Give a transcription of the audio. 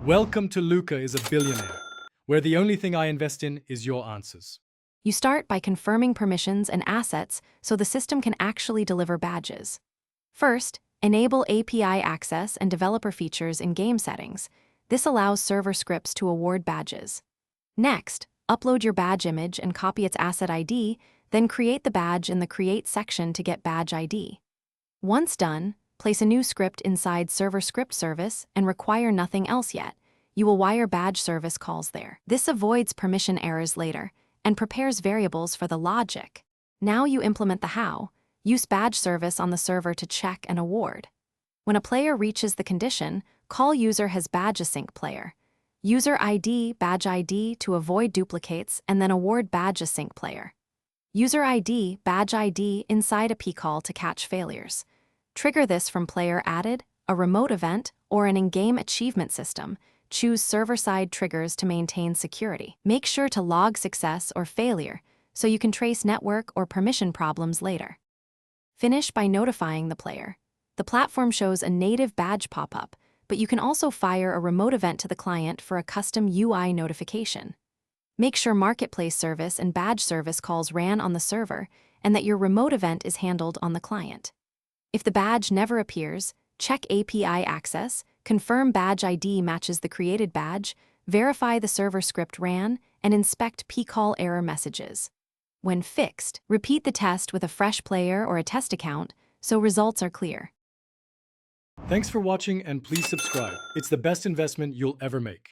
Welcome to Luca is a billionaire, where the only thing I invest in is your answers. You start by confirming permissions and assets so the system can actually deliver badges. First, enable API access and developer features in game settings. This allows server scripts to award badges. Next, upload your badge image and copy its asset ID, then create the badge in the Create section to get badge ID. Once done, place a new script inside Server Script Service and require nothing else yet. You will wire badge service calls there. This avoids permission errors later and prepares variables for the logic. Now you implement the how. Use badge service on the server to check and award. When a player reaches the condition, call user has badge async player. User ID, badge ID to avoid duplicates and then award badge async player. User ID, badge ID inside a pcall to catch failures. Trigger this from player added, a remote event, or an in-game achievement system. Choose server-side triggers to maintain security. Make sure to log success or failure so you can trace network or permission problems later. Finish by notifying the player. The platform shows a native badge pop-up, but you can also fire a remote event to the client for a custom UI notification. Make sure marketplace service and badge service calls ran on the server and that your remote event is handled on the client. If the badge never appears, check API access, confirm badge ID matches the created badge, verify the server script ran, and inspect pcall error messages. When fixed, repeat the test with a fresh player or a test account so results are clear. Thanks for watching and please subscribe. It's the best investment you'll ever make.